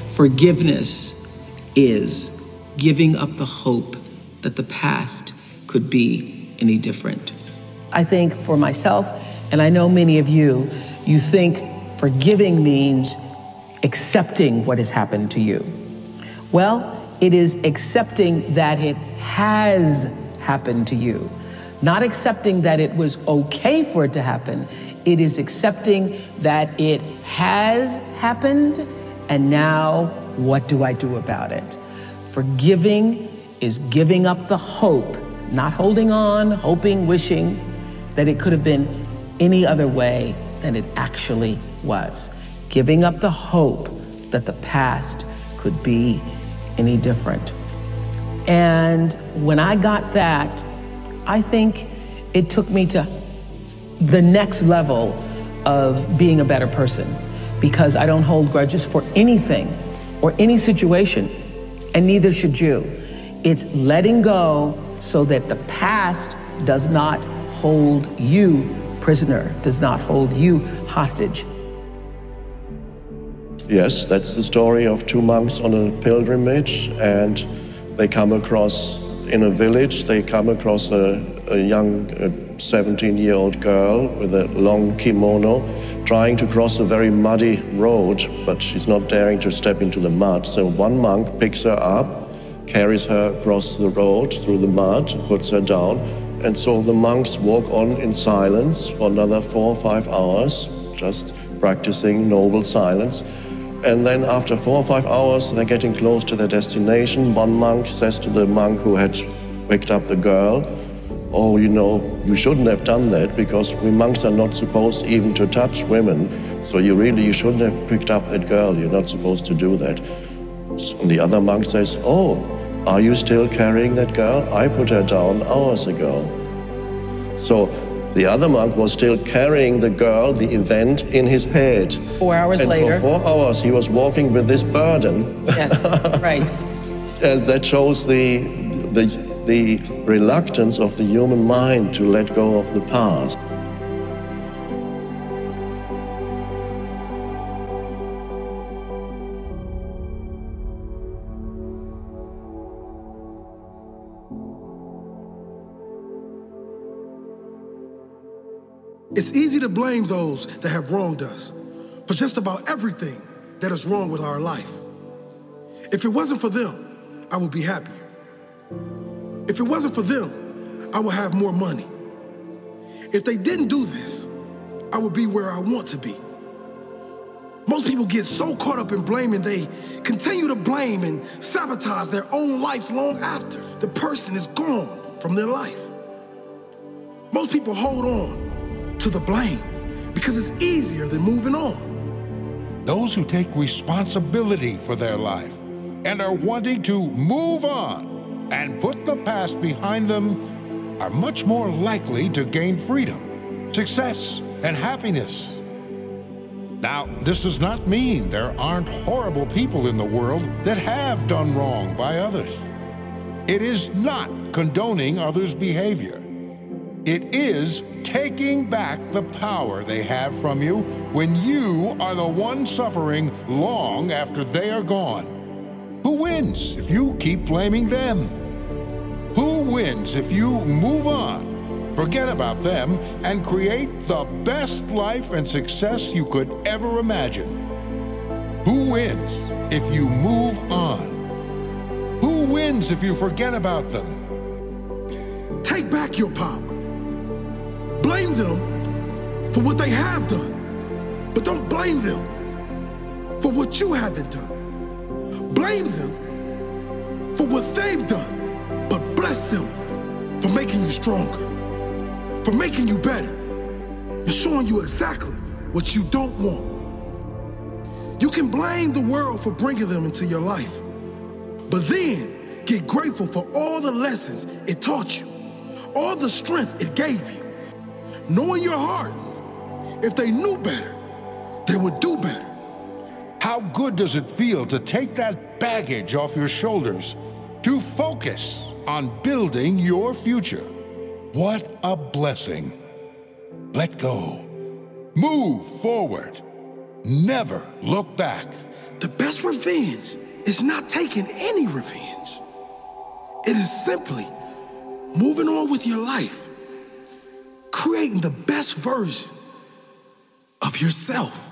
Forgiveness is giving up the hope that the past could be any different. I think for myself, and I know many of you, you think forgiving means accepting what has happened to you. Well, it is accepting that it has happened to you. Not accepting that it was okay for it to happen. It is accepting that it has happened, and now what do I do about it? Forgiving is giving up the hope, not holding on, hoping, wishing that it could have been any other way than it actually was. Giving up the hope that the past could be any different. And when I got that, I think it took me to the next level of being a better person, because I don't hold grudges for anything or any situation, and neither should you. It's letting go so that the past does not hold you prisoner, does not hold you hostage. Yes, that's the story of two monks on a pilgrimage, and they come across, in a village, they come across a young 17-year-old girl with a long kimono trying to cross a very muddy road, but she's not daring to step into the mud. So one monk picks her up, carries her across the road through the mud, puts her down, and so the monks walk on in silence for another 4 or 5 hours, just practicing noble silence. And then after 4 or 5 hours, they're getting close to their destination. One monk says to the monk who had picked up the girl, "Oh, you know, you shouldn't have done that, because we monks are not supposed even to touch women. So you shouldn't have picked up that girl. You're not supposed to do that." And the other monk says, "Oh, are you still carrying that girl? I put her down hours ago." So the other monk was still carrying the girl, the event, in his head. 4 hours later. And for 4 hours, he was walking with this burden. Yes, right. And that shows the reluctance of the human mind to let go of the past. It's easy to blame those that have wronged us for just about everything that is wrong with our life. If it wasn't for them, I would be happier. If it wasn't for them, I would have more money. If they didn't do this, I would be where I want to be. Most people get so caught up in blaming, they continue to blame and sabotage their own life long after the person is gone from their life. Most people hold on to the blame because it's easier than moving on. Those who take responsibility for their life and are wanting to move on and put the past behind them are much more likely to gain freedom, success, and happiness. Now, this does not mean there aren't horrible people in the world that have done wrong by others. It is not condoning others' behavior. It is taking back the power they have from you when you are the one suffering long after they are gone. Who wins if you keep blaming them? Who wins if you move on, forget about them, and create the best life and success you could ever imagine? Who wins if you move on? Who wins if you forget about them? Take back your power. Blame them for what they have done, but don't blame them for what you haven't done. Blame them for what they've done, but bless them for making you stronger, for making you better, and showing you exactly what you don't want. You can blame the world for bringing them into your life, but then get grateful for all the lessons it taught you, all the strength it gave you. Know in your heart, if they knew better, they would do better. How good does it feel to take that baggage off your shoulders, to focus on building your future? What a blessing. Let go. Move forward. Never look back. The best revenge is not taking any revenge. It is simply moving on with your life, creating the best version of yourself.